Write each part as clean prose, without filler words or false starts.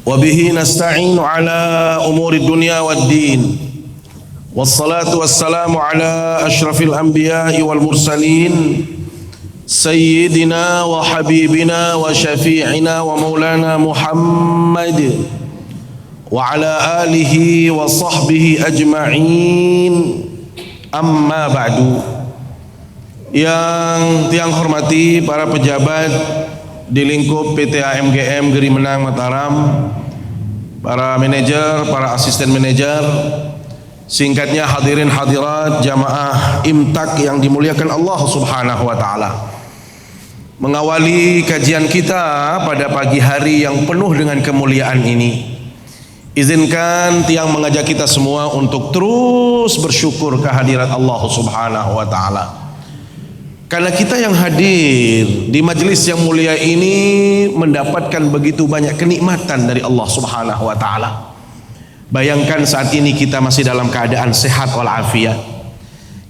وبه نستعين على أمور الدنيا والدين والصلاة والسلام على أشرف الأنبياء والمرسلين سيدنا وحبيبنا وشفيعنا ومولانا محمد وعلى آله وصحبه أجمعين أما بعد. Yang tiang hormati para pejabat di lingkup PT AMGM Geri Menang Mataram, para manajer, para asisten manajer, singkatnya hadirin hadirat jamaah imtak yang dimuliakan Allah Subhanahu wa taala. Mengawali kajian kita pada pagi hari yang penuh dengan kemuliaan ini, izinkan tiang mengajak kita semua untuk terus bersyukur kehadirat Allah Subhanahu wa taala. Karena kita yang hadir di majelis yang mulia ini mendapatkan begitu banyak kenikmatan dari Allah Subhanahu wa taala. Bayangkan saat ini kita masih dalam keadaan sehat walafiat.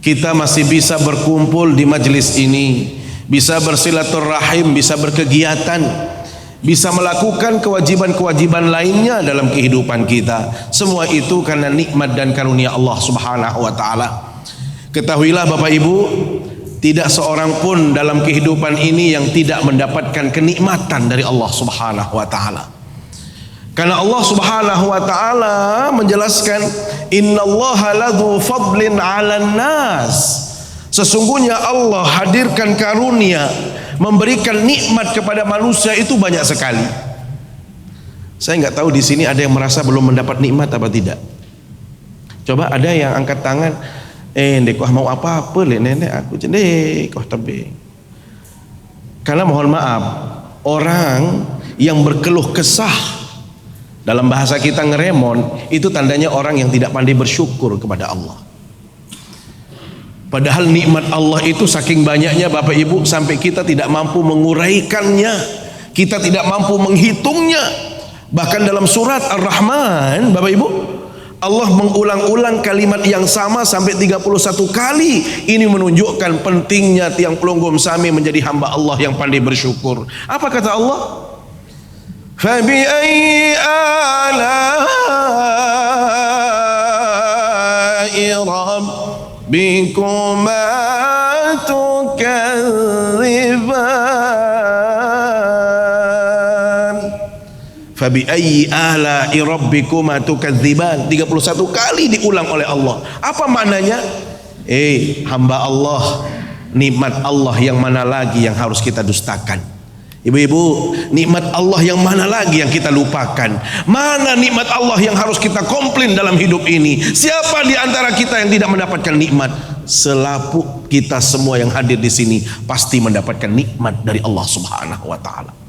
Kita masih bisa berkumpul di majelis ini, bisa bersilaturahim, bisa berkegiatan, bisa melakukan kewajiban-kewajiban lainnya dalam kehidupan kita. Semua itu karena nikmat dan karunia Allah Subhanahu wa taala. Ketahuilah Bapak Ibu, tidak seorang pun dalam kehidupan ini yang tidak mendapatkan kenikmatan dari Allah Subhanahu wa taala. Karena Allah Subhanahu wa taala menjelaskan, innallaha ladzu fadlin 'alan nas. Sesungguhnya Allah hadirkan karunia, memberikan nikmat kepada manusia itu banyak sekali. Saya nggak tahu di sini ada yang merasa belum mendapat nikmat apa tidak. Coba ada yang angkat tangan, ndek kau mau apa-apa le nenek aku cendek kau tebing. Karena mohon maaf, orang yang berkeluh kesah, dalam bahasa kita ngeremon, itu tandanya orang yang tidak pandai bersyukur kepada Allah. Padahal nikmat Allah itu saking banyaknya Bapak Ibu, sampai kita tidak mampu menguraikannya, kita tidak mampu menghitungnya. Bahkan dalam surat Ar-Rahman Bapak Ibu, Allah mengulang-ulang kalimat yang sama sampai 31 kali. Ini menunjukkan pentingnya tiang pelunggum sami menjadi hamba Allah yang pandai bersyukur. Apa kata Allah? فَبِأَيِّ آلَاءِ رَبِّكُمَا تُكَذِّبَانِ Fabi'ayyi ala'i rabbikuma tukadziban. 31 kali diulang oleh Allah. Apa maknanya? Hamba Allah, nikmat Allah yang mana lagi yang harus kita dustakan? Ibu-ibu, nikmat Allah yang mana lagi yang kita lupakan? Mana nikmat Allah yang harus kita komplain dalam hidup ini? Siapa di antara kita yang tidak mendapatkan nikmat? Selaput kita semua yang hadir di sini pasti mendapatkan nikmat dari Allah Subhanahu wa taala.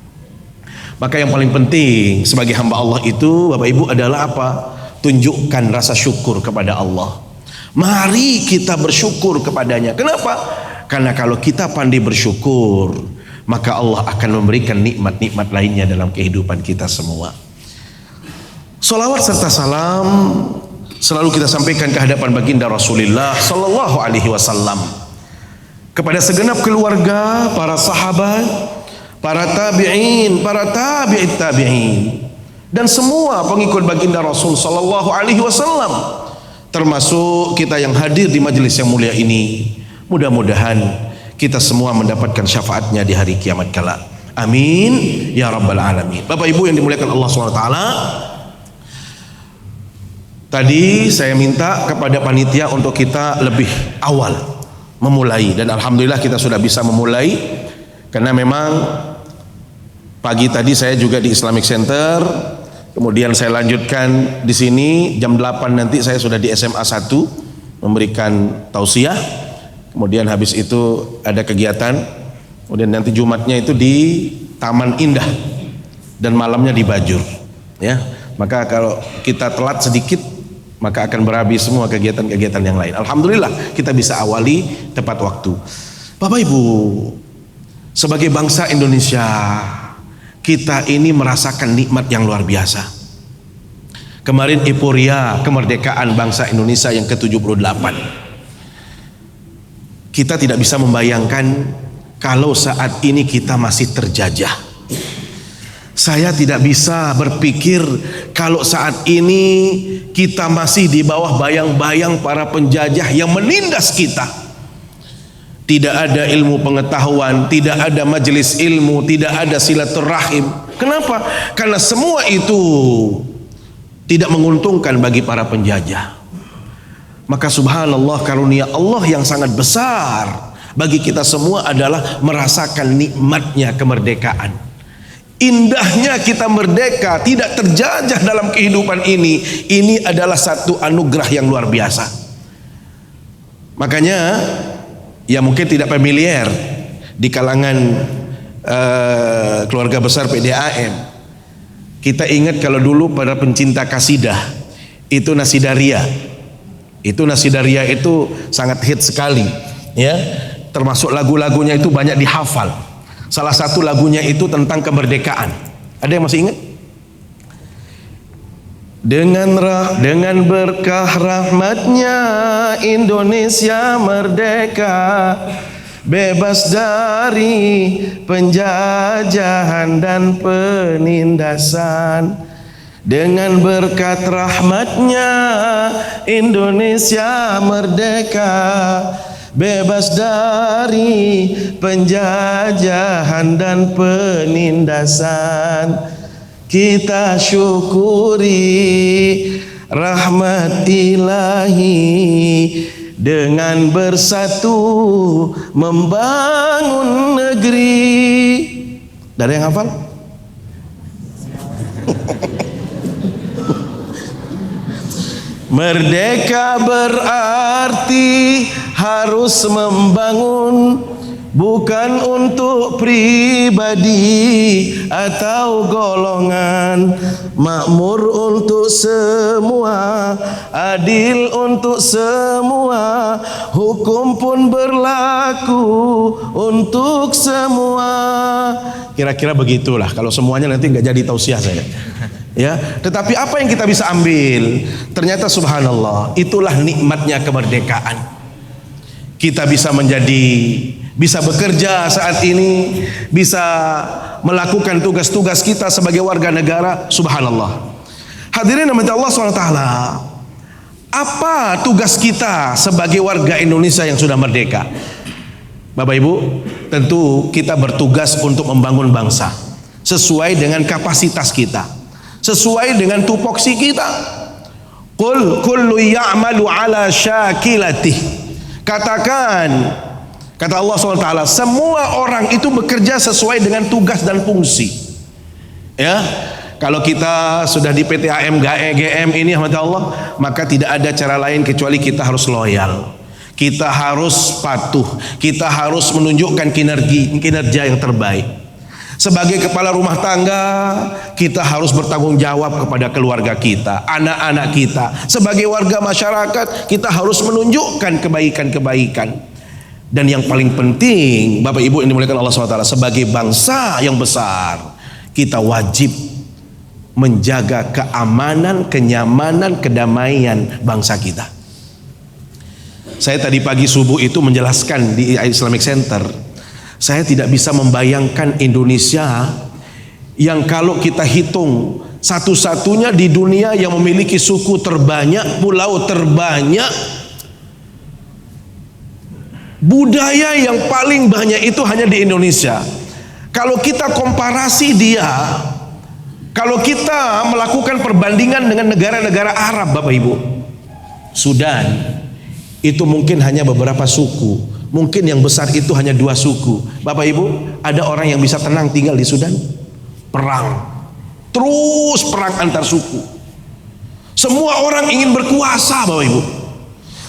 Maka yang paling penting sebagai hamba Allah itu Bapak Ibu adalah apa? Tunjukkan rasa syukur kepada Allah. Mari kita bersyukur kepadanya. Kenapa? Karena kalau kita pandai bersyukur, maka Allah akan memberikan nikmat-nikmat lainnya dalam kehidupan kita semua. Salawat serta salam selalu kita sampaikan ke hadapan baginda Rasulullah sallallahu alaihi wasallam, kepada segenap keluarga, para sahabat, para tabi'in, para tabi'it tabi'in, dan semua pengikut baginda Rasul sallallahu alaihi wasallam, termasuk kita yang hadir di majelis yang mulia ini. Mudah-mudahan kita semua mendapatkan syafaatnya di hari kiamat kala. Amin ya rabbal alamin. Bapak Ibu yang dimuliakan Allah SWT, tadi saya minta kepada panitia untuk kita lebih awal memulai, dan alhamdulillah kita sudah bisa memulai. Karena memang pagi tadi saya juga di Islamic Center, kemudian saya lanjutkan di sini jam 8 nanti saya sudah di SMA 1 memberikan tausiah, kemudian habis itu ada kegiatan, kemudian nanti Jumatnya itu di Taman Indah dan malamnya di Bajur, ya. Maka kalau kita telat sedikit maka akan berhabis semua kegiatan-kegiatan yang lain. Alhamdulillah kita bisa awali tepat waktu. Bapak Ibu, sebagai bangsa Indonesia, kita ini merasakan nikmat yang luar biasa. Kemarin euforia kemerdekaan bangsa Indonesia yang ke-78. Kita tidak bisa membayangkan kalau saat ini kita masih terjajah. Saya tidak bisa berpikir kalau saat ini kita masih di bawah bayang-bayang para penjajah yang menindas kita. Tidak ada ilmu pengetahuan, tidak ada majelis ilmu, tidak ada silaturahim. Kenapa? Karena semua itu tidak menguntungkan bagi para penjajah. Maka subhanallah, karunia Allah yang sangat besar bagi kita semua adalah merasakan nikmatnya kemerdekaan. Indahnya kita merdeka, tidak terjajah dalam kehidupan ini. Ini adalah satu anugerah yang luar biasa. Makanya ya mungkin tidak familiar di kalangan keluarga besar PDAM. Kita ingat kalau dulu para pencinta kasidah itu Nasidaria. Itu Nasidaria itu sangat hit sekali, ya. Termasuk lagu-lagunya itu banyak dihafal. Salah satu lagunya itu tentang kemerdekaan. Ada yang masih ingat? Dengan berkah rahmatnya Indonesia merdeka, bebas dari penjajahan dan penindasan. Dengan berkat rahmatnya Indonesia merdeka, bebas dari penjajahan dan penindasan. Kita syukuri rahmat ilahi dengan bersatu membangun negeri. Ada yang hafal? Merdeka berarti harus membangun, bukan untuk pribadi atau golongan. Makmur untuk semua, adil untuk semua, hukum pun berlaku untuk semua. Kira-kira begitulah. Kalau semuanya nanti nggak jadi tausiah saya. Ya, tetapi apa yang kita bisa ambil? Ternyata subhanallah, itulah nikmatnya kemerdekaan. Kita bisa bisa bekerja saat ini, bisa melakukan tugas-tugas kita sebagai warga negara, subhanallah. Hadirin rahmati Allah SWT, apa tugas kita sebagai warga Indonesia yang sudah merdeka? Bapak Ibu, tentu kita bertugas untuk membangun bangsa sesuai dengan kapasitas kita, sesuai dengan tupoksi kita. Qul kullu ya'malu ala syakilatih. Katakan, kata Allah SWT, semua orang itu bekerja sesuai dengan tugas dan fungsi. Ya, kalau kita sudah di PTAM GM ini, Allah, maka tidak ada cara lain kecuali kita harus loyal, kita harus patuh, kita harus menunjukkan kinerja yang terbaik. Sebagai kepala rumah tangga, kita harus bertanggung jawab kepada keluarga kita, anak-anak kita. Sebagai warga masyarakat, kita harus menunjukkan kebaikan-kebaikan. Dan yang paling penting, Bapak Ibu yang dimuliakan Allah SWT, sebagai bangsa yang besar, kita wajib menjaga keamanan, kenyamanan, kedamaian bangsa kita. Saya tadi pagi subuh itu menjelaskan di Islamic Center, saya tidak bisa membayangkan Indonesia yang kalau kita hitung satu-satunya di dunia yang memiliki suku terbanyak, pulau terbanyak, budaya yang paling banyak itu hanya di Indonesia. Kalau kita komparasi dia, kalau kita melakukan perbandingan dengan negara-negara Arab, Bapak Ibu, Sudan itu mungkin hanya beberapa suku, mungkin yang besar itu hanya 2 suku. Bapak Ibu, ada orang yang bisa tenang tinggal di Sudan? Perang, terus perang antar suku. Semua orang ingin berkuasa, Bapak Ibu,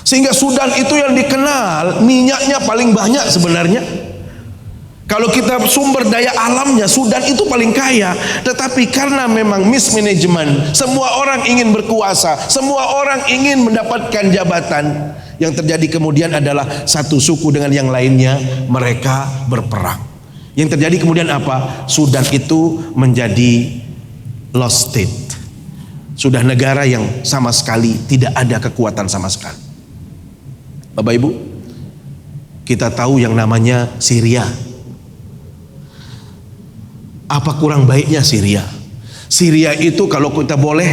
sehingga Sudan itu yang dikenal minyaknya paling banyak sebenarnya. Kalau kita sumber daya alamnya, Sudan itu paling kaya. Tetapi karena memang mismanagement, semua orang ingin berkuasa, semua orang ingin mendapatkan jabatan. Yang terjadi kemudian adalah satu suku dengan yang lainnya, mereka berperang. Yang terjadi kemudian apa? Sudan itu menjadi lost state. Sudah negara yang sama sekali tidak ada kekuatan sama sekali. Bapak Ibu, kita tahu yang namanya Syria. Apa kurang baiknya Syria? Syria itu kalau kita boleh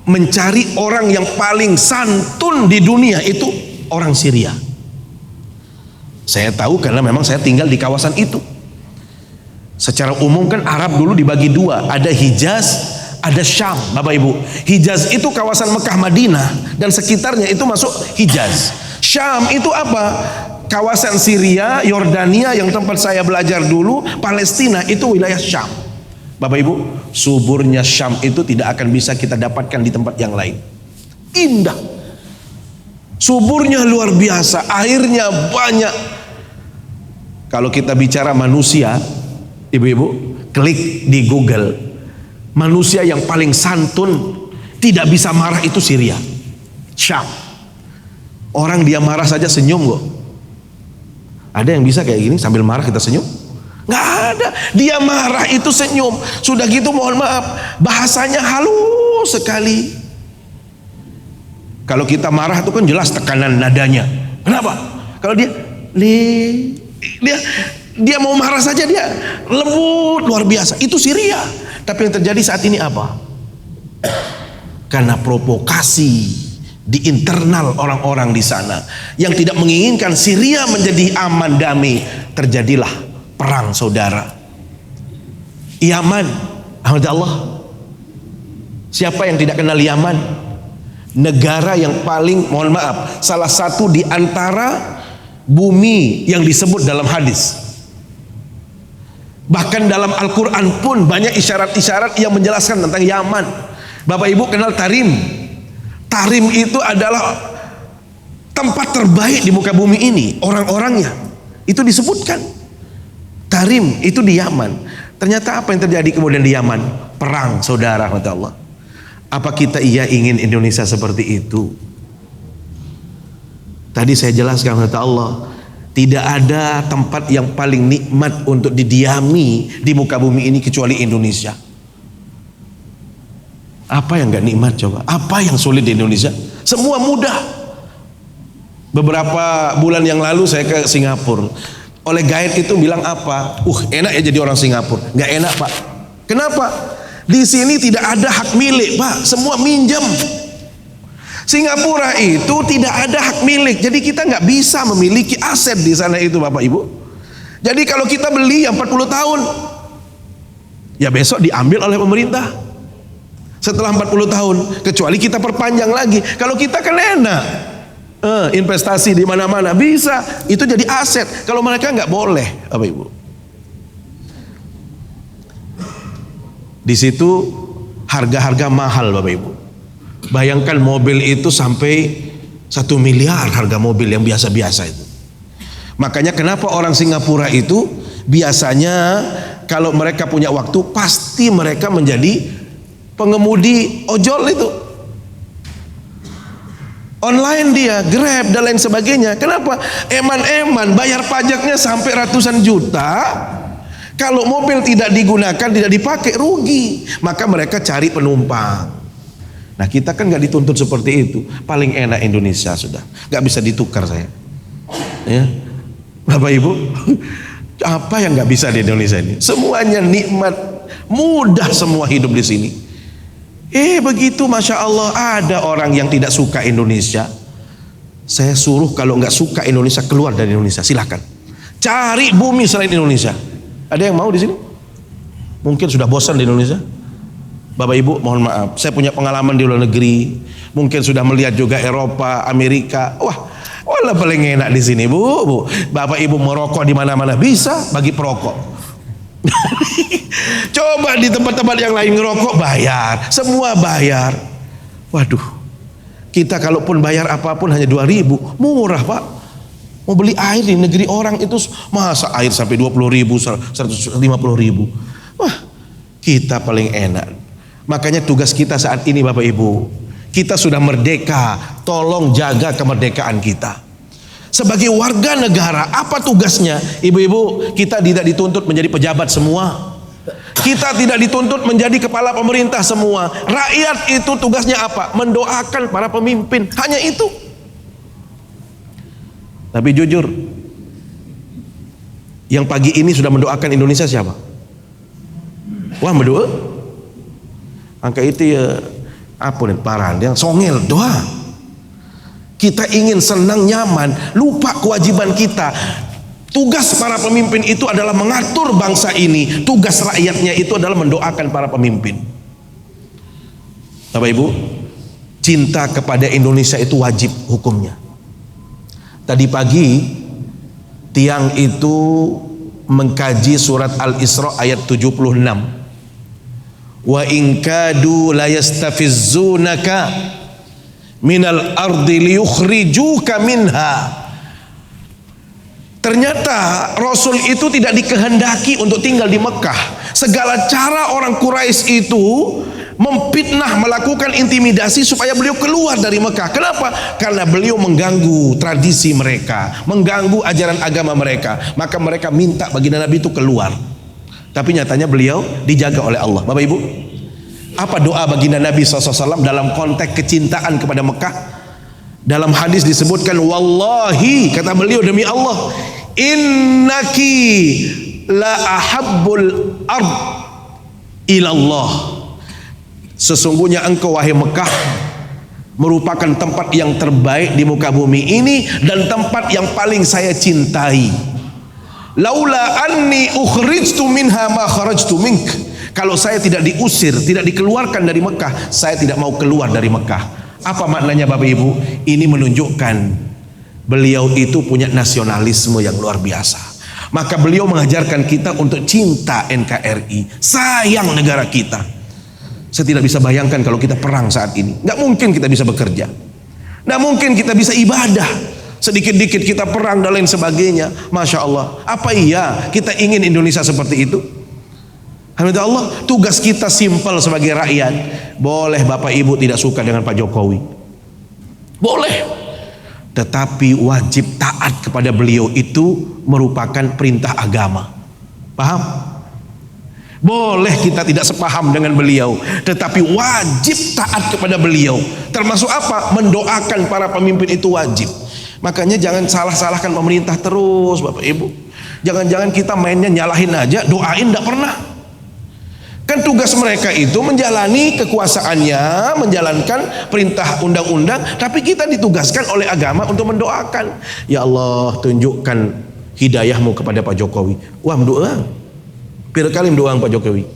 mencari orang yang paling santun di dunia, itu orang Syria. Saya tahu karena memang saya tinggal di kawasan itu. Secara umum kan Arab dulu dibagi dua, ada Hijaz, ada Syam, Bapak Ibu. Hijaz itu kawasan Mekah, Madinah dan sekitarnya, itu masuk Hijaz. Syam itu apa? Kawasan Syria, Yordania yang tempat saya belajar dulu, Palestina, itu wilayah Syam. Bapak Ibu, suburnya Syam itu tidak akan bisa kita dapatkan di tempat yang lain. Indah, suburnya luar biasa, airnya banyak. Kalau kita bicara manusia, ibu-ibu, klik di Google, manusia yang paling santun, tidak bisa marah, itu Syria, Syam. Orang dia marah saja senyum kok. Ada yang bisa kayak gini sambil marah kita senyum? Nggak ada. Dia marah itu senyum. Sudah gitu mohon maaf, bahasanya halus sekali. Kalau kita marah itu kan jelas tekanan nadanya. Kenapa? Kalau dia mau marah saja dia lembut luar biasa. Itu Syria. Tapi yang terjadi saat ini apa? Karena provokasi di internal orang-orang di sana yang tidak menginginkan Syria menjadi aman damai, terjadilah perang saudara. Yaman, alhamdulillah. Siapa yang tidak kenal Yaman? Negara yang paling, mohon maaf, salah satu di antara bumi yang disebut dalam hadis. Bahkan dalam Al-Quran pun banyak isyarat-isyarat yang menjelaskan tentang Yaman. Bapak Ibu kenal Tarim? Tarim itu adalah tempat terbaik di muka bumi ini, orang-orangnya itu disebutkan. Tarim itu di Yaman. Ternyata apa yang terjadi kemudian di Yaman? Perang saudara, Allah. Apa kita ingin Indonesia seperti itu? Tadi saya jelaskan, Allah, tidak ada tempat yang paling nikmat untuk didiami di muka bumi ini kecuali Indonesia. Apa yang gak nikmat coba? Apa yang sulit di Indonesia? Semua mudah. Beberapa bulan yang lalu saya ke Singapura. Oleh guide itu bilang apa? Enak ya jadi orang Singapura. Gak enak Pak. Kenapa? Di sini tidak ada hak milik Pak. Semua minjem. Singapura itu tidak ada hak milik. Jadi kita gak bisa memiliki aset di sana itu Bapak Ibu. Jadi kalau kita beli yang 40 tahun, ya besok diambil oleh pemerintah. Setelah 40 tahun, kecuali kita perpanjang lagi. Kalau kita kan enak, investasi di mana-mana bisa, itu jadi aset. Kalau mereka nggak boleh, Bapak Ibu. Di situ harga-harga mahal, Bapak Ibu. Bayangkan mobil itu sampai 1 miliar harga mobil yang biasa-biasa itu. Makanya kenapa orang Singapura itu biasanya kalau mereka punya waktu pasti mereka menjadi pengemudi ojol itu. Online dia, Grab dan lain sebagainya. Kenapa? Eman-eman bayar pajaknya sampai ratusan juta. Kalau mobil tidak digunakan, tidak dipakai, rugi. Maka mereka cari penumpang. Nah kita kan gak dituntut seperti itu. Paling enak Indonesia sudah, gak bisa ditukar saya. Ya, Bapak Ibu, apa yang gak bisa di Indonesia ini? Semuanya nikmat, mudah semua hidup di sini. Begitu Masya Allah. Ada orang yang tidak suka Indonesia, saya suruh kalau nggak suka Indonesia keluar dari Indonesia, silahkan cari bumi selain Indonesia. Ada yang mau di sini? Mungkin sudah bosan di Indonesia. Bapak Ibu mohon maaf, saya punya pengalaman di luar negeri, mungkin sudah melihat juga Eropa, Amerika. Wah paling enak di sini bu. Bapak Ibu merokok di mana-mana bisa, bagi perokok. Coba di tempat-tempat yang lain ngerokok bayar, semua bayar. Waduh, kita kalaupun bayar apapun hanya 2.000, murah Pak. Mau beli air di negeri orang itu masa air sampai 20.000, 150.000. Wah, kita paling enak. Makanya tugas kita saat ini Bapak Ibu, kita sudah merdeka, tolong jaga kemerdekaan kita. Sebagai warga negara, apa tugasnya? Ibu-ibu, kita tidak dituntut menjadi pejabat semua. Kita tidak dituntut menjadi kepala pemerintah semua. Rakyat itu tugasnya apa? Mendoakan para pemimpin. Hanya itu. Tapi jujur, yang pagi ini sudah mendoakan Indonesia siapa? Wah berdoa. Angka itu ya apa nih paran yang songel doa. Kita ingin senang nyaman, lupa kewajiban kita. Tugas para pemimpin itu adalah mengatur bangsa ini. Tugas rakyatnya itu adalah mendoakan para pemimpin. Bapak Ibu, cinta kepada Indonesia itu wajib hukumnya. Tadi pagi tiang itu mengkaji surat Al-Isra ayat 76. Wa in kadu la yastafizzunaka minal ardi liyukhrijuka minha. Ternyata Rasul itu tidak dikehendaki untuk tinggal di Mekah. Segala cara orang Quraisy itu memfitnah, melakukan intimidasi supaya beliau keluar dari Mekah. Kenapa? Karena beliau mengganggu tradisi mereka, mengganggu ajaran agama mereka. Maka mereka minta baginda Nabi itu keluar. Tapi nyatanya beliau dijaga oleh Allah. Bapak Ibu, apa doa baginda Nabi SAW dalam konteks kecintaan kepada Mekah? Dalam hadis disebutkan, wallahi, kata beliau, demi Allah, innaki la ahabbul ard ilallah. Sesungguhnya engkau wahai Mekah merupakan tempat yang terbaik di muka bumi ini dan tempat yang paling saya cintai. Laula anni ukhrijtu minha ma kharajtu mink. Kalau saya tidak diusir, tidak dikeluarkan dari Mekah, saya tidak mau keluar dari Mekah. Apa maknanya Bapak Ibu? Ini menunjukkan beliau itu punya nasionalisme yang luar biasa. Maka beliau mengajarkan kita untuk cinta NKRI, sayang negara kita. Saya tidak bisa bayangkan kalau kita perang saat ini. Nggak mungkin kita bisa bekerja, nggak mungkin kita bisa ibadah. Sedikit-dikit kita perang dan lain sebagainya. Masya Allah, apa iya kita ingin Indonesia seperti itu? Alhamdulillah, tugas kita simpel sebagai rakyat. Boleh Bapak Ibu tidak suka dengan Pak Jokowi, boleh, tetapi wajib taat kepada beliau itu merupakan perintah agama. Paham? Boleh kita tidak sepaham dengan beliau, tetapi wajib taat kepada beliau. Termasuk apa? Mendoakan para pemimpin itu wajib. Makanya jangan salah-salahkan pemerintah terus Bapak Ibu. Jangan-jangan kita mainnya nyalahin aja, doain tidak pernah. Kan tugas mereka itu menjalani kekuasaannya, menjalankan perintah undang-undang, tapi kita ditugaskan oleh agama untuk mendoakan. Ya Allah, tunjukkan hidayahmu kepada Pak Jokowi. Wah, mendoa. Berapa kali mendoa Pak Jokowi.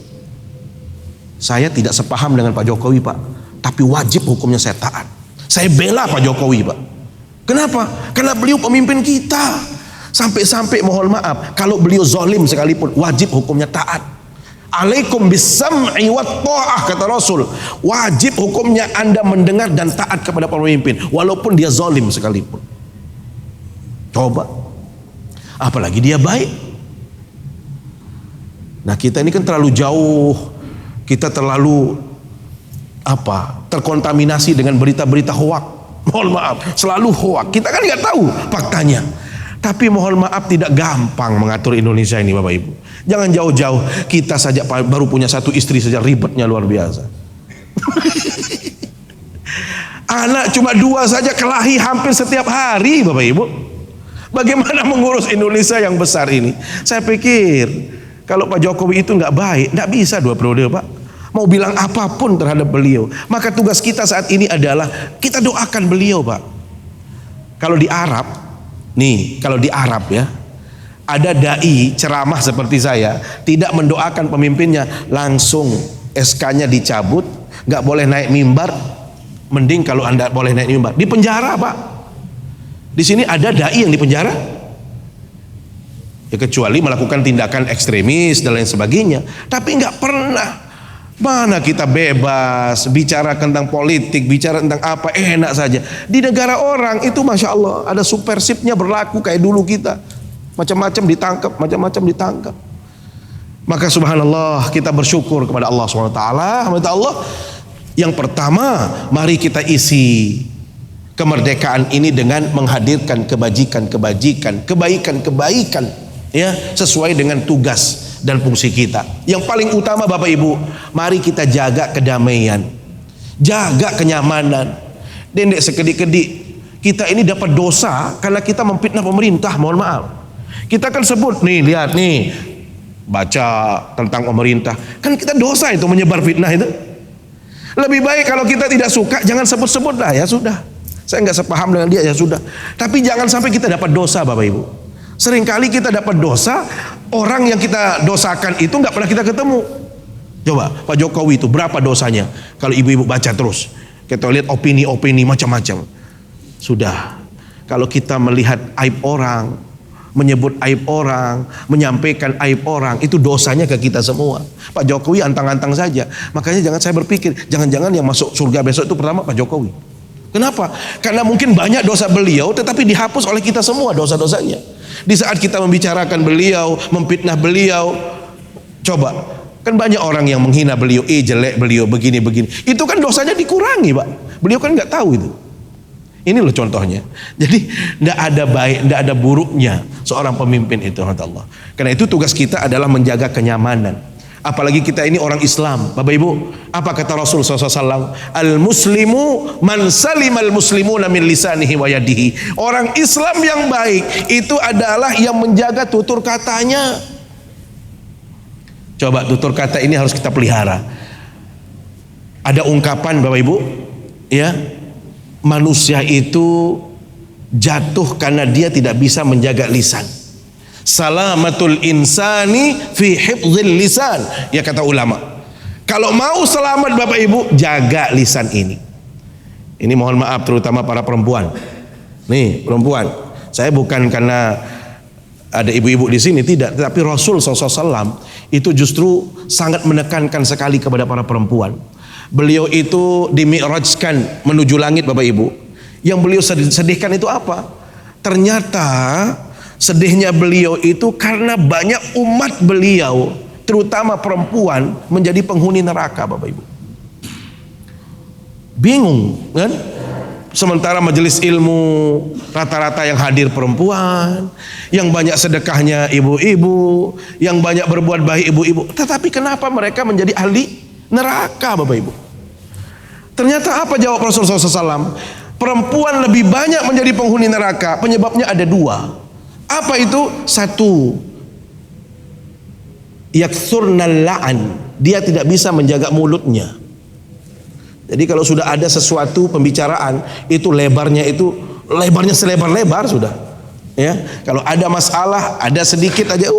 Saya tidak sepaham dengan Pak Jokowi Pak, tapi wajib hukumnya saya taat. Saya bela Pak Jokowi Pak. Kenapa? Karena beliau pemimpin kita. Sampai-sampai mohon maaf, kalau beliau zalim sekalipun, wajib hukumnya taat. Alaikum bisam'i wa ta'ah, kata Rasul. Wajib hukumnya Anda mendengar dan taat kepada pemimpin walaupun dia zalim sekalipun. Coba, apalagi dia baik. Nah, kita ini kan terlalu jauh, kita terlalu terkontaminasi dengan berita-berita hoak. Mohon maaf, selalu hoak. Kita kan nggak tahu faktanya. Tapi mohon maaf, tidak gampang mengatur Indonesia ini Bapak Ibu. Jangan jauh-jauh, kita saja baru punya satu istri saja ribetnya luar biasa. Anak cuma 2 saja kelahi hampir setiap hari Bapak Ibu. Bagaimana mengurus Indonesia yang besar ini? Saya pikir kalau Pak Jokowi itu nggak baik, nggak bisa 2 periode Pak. Mau bilang apapun terhadap beliau. Maka tugas kita saat ini adalah kita doakan beliau Pak. Kalau di Arab, kalau di Arab ya, ada dai ceramah seperti saya tidak mendoakan pemimpinnya, langsung SK-nya dicabut, nggak boleh naik mimbar. Mending kalau Anda boleh naik mimbar, di penjara Pak. Di sini ada dai yang di penjara, ya kecuali melakukan tindakan ekstremis dan lain sebagainya. Tapi nggak pernah. Mana kita bebas bicara tentang politik, bicara tentang apa, enak saja. Di negara orang itu Masya Allah ada supersipnya berlaku kayak dulu kita. Macam-macam ditangkap, macam-macam ditangkap. Maka subhanallah, kita bersyukur kepada Allah SWT. Allah, yang pertama, mari kita isi kemerdekaan ini dengan menghadirkan kebajikan, kebaikan, ya, sesuai dengan tugas dan fungsi kita. Yang paling utama Bapak Ibu, mari kita jaga kedamaian, jaga kenyamanan. Dendek sekedik-kedik kita ini dapat dosa karena kita memfitnah pemerintah. Mohon maaf, kita kan sebut nih, lihat nih, baca tentang pemerintah. Kan kita dosa itu menyebar fitnah itu. Lebih baik kalau kita tidak suka jangan sebut-sebut lah, ya sudah. Saya nggak sepaham dengan dia, ya sudah. Tapi jangan sampai kita dapat dosa, Bapak Ibu. Seringkali kita dapat dosa, orang yang kita dosakan itu nggak pernah kita ketemu. Coba Pak Jokowi itu berapa dosanya? Kalau ibu-ibu baca terus, kita lihat opini-opini macam-macam. Sudah. Kalau kita melihat aib orang, menyebut aib orang, menyampaikan aib orang, itu dosanya ke kita semua. Pak Jokowi antang-antang saja. Makanya jangan saya berpikir, jangan-jangan yang masuk surga besok itu pertama Pak Jokowi. Kenapa? Karena mungkin banyak dosa beliau, tetapi dihapus oleh kita semua dosa-dosanya. Di saat kita membicarakan beliau, memfitnah beliau, coba, kan banyak orang yang menghina beliau, jelek beliau, begini-begini. Itu kan dosanya dikurangi, Pak. Beliau kan nggak tahu itu. Ini loh contohnya. Jadi tidak ada baik, tidak ada buruknya seorang pemimpin itu, Allah. Karena itu tugas kita adalah menjaga kenyamanan. Apalagi kita ini orang Islam, Bapak Ibu. Apa kata Rasul SAW? Al-muslimu man salimal muslimuna min lisanihi wa yadihi. Orang Islam yang baik itu adalah yang menjaga tutur katanya. Coba tutur kata ini harus kita pelihara. Ada ungkapan Bapak Ibu, ya, manusia itu jatuh karena dia tidak bisa menjaga lisan. Salamatul insani fi hifdzil lisan, ya kata ulama. Kalau mau selamat Bapak Ibu, jaga lisan ini. Ini mohon maaf terutama para perempuan. Nih perempuan, saya bukan karena ada ibu-ibu di sini, tidak, tetapi Rasul SAW itu justru sangat menekankan sekali kepada para perempuan. Beliau itu dimi'rajkan menuju langit Bapak Ibu. Yang beliau sedihkan itu apa? Ternyata sedihnya beliau itu karena banyak umat beliau, terutama perempuan, menjadi penghuni neraka Bapak Ibu. Bingung kan? Sementara majelis ilmu rata-rata yang hadir perempuan, yang banyak sedekahnya ibu-ibu, yang banyak berbuat baik ibu-ibu. Tetapi kenapa mereka menjadi ahli neraka Bapak Ibu? Ternyata apa jawab Rasulullah SAW? Perempuan lebih banyak menjadi penghuni neraka. Penyebabnya ada dua. Apa itu? Satu, yaktsurnal la'an, dia tidak bisa menjaga mulutnya. Jadi kalau sudah ada sesuatu pembicaraan, itu lebarnya selebar-lebar sudah. Ya, kalau ada masalah, ada sedikit aja,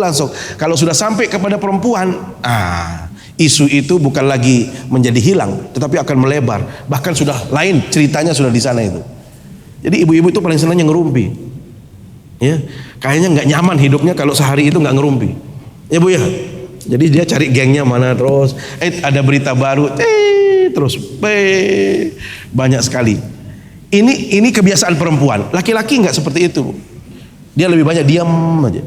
langsung. Kalau sudah sampai kepada perempuan, isu itu bukan lagi menjadi hilang, tetapi akan melebar. Bahkan sudah lain ceritanya sudah di sana itu. Jadi ibu-ibu itu paling senang yang ngerumpi. Ya, kayaknya nggak nyaman hidupnya kalau sehari itu nggak ngerumpi. Ya Bu ya. Jadi dia cari gengnya mana terus. Ada berita baru, terus banyak sekali. Ini kebiasaan perempuan. Laki-laki nggak seperti itu, Bu. Dia lebih banyak diam aja.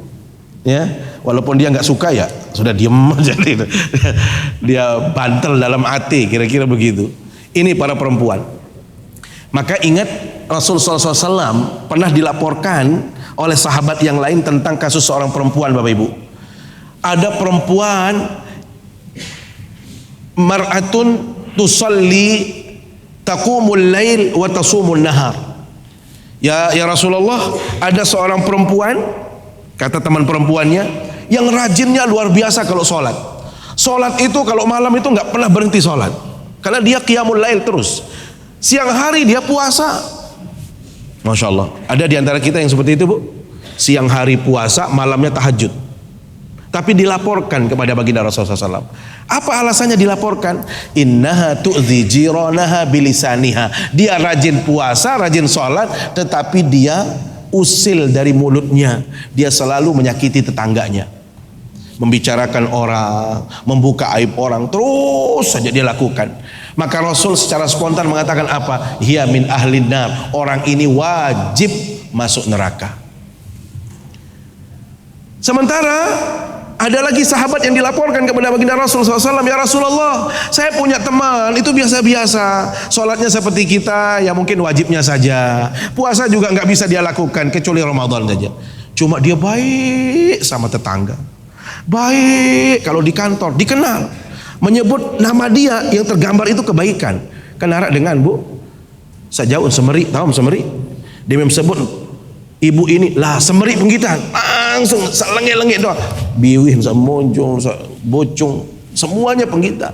Ya, walaupun dia nggak suka ya sudah diam aja gitu. Dia bantel dalam hati, kira-kira begitu. Ini para perempuan. Maka ingat Rasulullah SAW pernah dilaporkan oleh sahabat yang lain tentang kasus seorang perempuan Bapak Ibu. Ada perempuan, mar'atun tusalli taqumul lail wa tasumun nahar. Ya Rasulullah, ada seorang perempuan, kata teman perempuannya, yang rajinnya luar biasa kalau sholat. Sholat itu kalau malam itu nggak pernah berhenti sholat, karena dia qiyamul lail terus. Siang hari dia puasa. Masya Allah. Ada di antara kita yang seperti itu Bu. Siang hari puasa, malamnya tahajud. Tapi dilaporkan kepada baginda Rasulullah SAW. Apa alasannya dilaporkan? Innaha tu'zi jiranaha bilisaniha. Dia rajin puasa, rajin sholat, tetapi dia usil dari mulutnya. Dia selalu menyakiti tetangganya, membicarakan orang, membuka aib orang, terus saja dia lakukan. Maka Rasul secara spontan mengatakan apa? Hiya min ahlin nar. Orang ini wajib masuk neraka. Sementara ada lagi sahabat yang dilaporkan kepada baginda Rasul SAW, ya Rasulullah, saya punya teman itu biasa-biasa, sholatnya seperti kita, ya mungkin wajibnya saja, puasa juga nggak bisa dia lakukan kecuali Ramadan saja. Cuma dia baik sama tetangga, baik kalau di kantor, dikenal, menyebut nama dia yang tergambar itu kebaikan. Kenara dengan Bu Sajaun Semeri, tahu Semeri? Dia sebut ibu ini lah Semeri Penggitan, langsung lengit-lengit doang. biwih, monjong, bocong, semuanya penggita.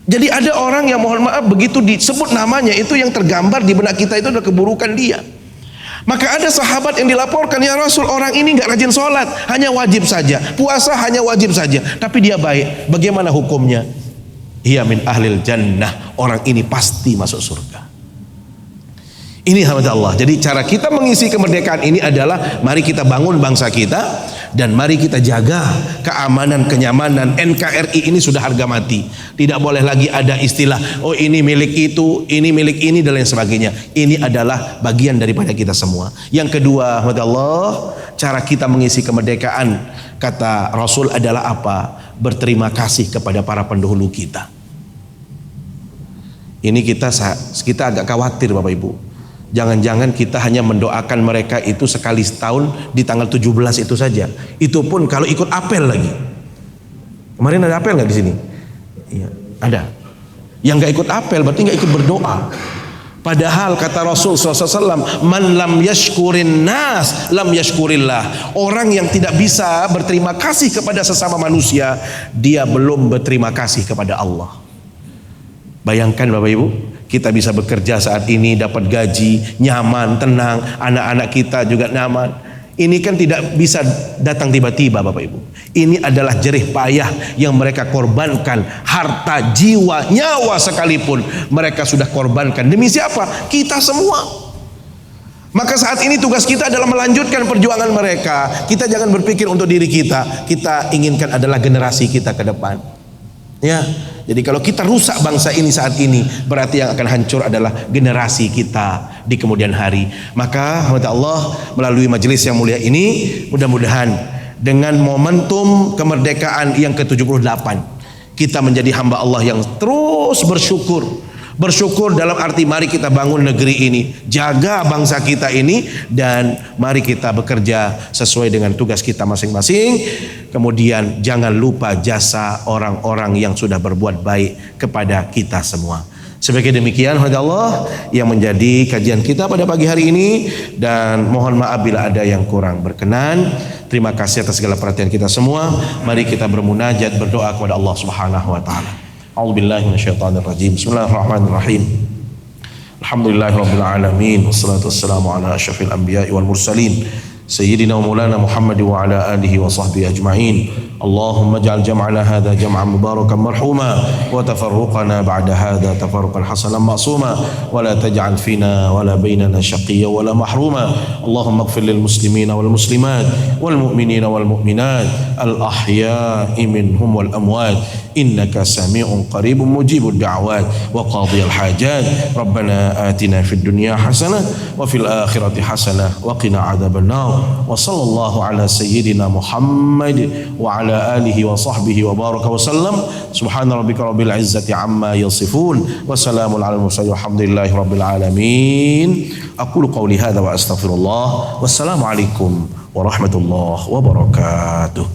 Jadi ada orang yang mohon maaf begitu disebut namanya itu yang tergambar di benak kita itu adalah keburukan dia. Maka ada sahabat yang dilaporkan, ya Rasul, orang ini nggak rajin sholat, hanya wajib saja, puasa hanya wajib saja, tapi dia baik. Bagaimana hukumnya? Ia min ahlil jannah, orang ini pasti masuk surga. Ini hamdalillah Allah. Jadi cara kita mengisi kemerdekaan ini adalah mari kita bangun bangsa kita dan mari kita jaga keamanan, kenyamanan. NKRI ini sudah harga mati. Tidak boleh lagi ada istilah oh ini milik itu, ini milik ini dan lain sebagainya. Ini adalah bagian daripada kita semua. Yang kedua, hamdalillah, cara kita mengisi kemerdekaan kata Rasul adalah apa? Berterima kasih kepada para pendahulu kita. Ini kita agak khawatir Bapak Ibu. Jangan-jangan kita hanya mendoakan mereka itu sekali setahun di tanggal 17 itu saja. Itu pun kalau ikut apel lagi. Kemarin ada apel nggak di sini? Iya, ada. Yang nggak ikut apel berarti nggak ikut berdoa. Padahal kata Rasul SAW, man lam yashkurin nas lam yashkurillah. Orang yang tidak bisa berterima kasih kepada sesama manusia, dia belum berterima kasih kepada Allah. Bayangkan Bapak Ibu, kita bisa bekerja saat ini, dapat gaji, nyaman, tenang, anak-anak kita juga nyaman. Ini kan tidak bisa datang tiba-tiba Bapak Ibu. Ini adalah jerih payah yang mereka korbankan, harta, jiwa, nyawa sekalipun mereka sudah korbankan. Demi siapa? Kita semua. Maka saat ini tugas kita adalah melanjutkan perjuangan mereka. Kita jangan berpikir untuk diri kita. Kita inginkan adalah generasi kita ke depan. Ya, jadi kalau kita rusak bangsa ini saat ini, berarti yang akan hancur adalah generasi kita di kemudian hari. Maka Allah melalui majelis yang mulia ini, mudah-mudahan dengan momentum kemerdekaan yang ke-78, kita menjadi hamba Allah yang terus bersyukur. Bersyukur dalam arti mari kita bangun negeri ini, jaga bangsa kita ini, dan mari kita bekerja sesuai dengan tugas kita masing-masing. Kemudian jangan lupa jasa orang-orang yang sudah berbuat baik kepada kita semua. Sebagai demikian Allah yang menjadi kajian kita pada pagi hari ini, dan mohon maaf bila ada yang kurang berkenan. Terima kasih atas segala perhatian kita semua. Mari kita bermunajat, berdoa kepada Allah Subhanahu wa taala. A'udzubillahi minasyaitonir rajim. Bismillahirrahmanirrahim. Alhamdulillahirabbil alamin, wassalatu wassalamu ala asyrafil anbiya'i wal mursalin sayyidina wa maulana Muhammad wa ala alihi wa sahbihi ajma'in. Allahumma ij'al jam'ana hadha jam'an mubarakan marhuma wa tafarruqana ba'da hadha tafarruqan hasanan ma'suma wa la taj'al fina wa la bainana shaqiyya wa la mahruma. Allahumma ighfir lil muslimina wal muslimat wal mu'minina wal mu'minat al ahya'i minhum wal amwat innaka sami'un qaribun mujibud da'awat wa qadiyal hajat. Rabbana atina fid dunya hasanah wa fil akhirati hasanah wa qina adzaban nar. Wa sallallahu ala sayyidina Muhammad wa ala alihi wa sahbihi wa baraka wa sallam. Subhana rabbika rabbil izzati amma yasifun wa salamun ala mursalin walhamdulillahi rabbil alamin. Aqulu qawli hadza wa astaghfirullah. Wassalamu alaikum warahmatullahi wabarakatuh.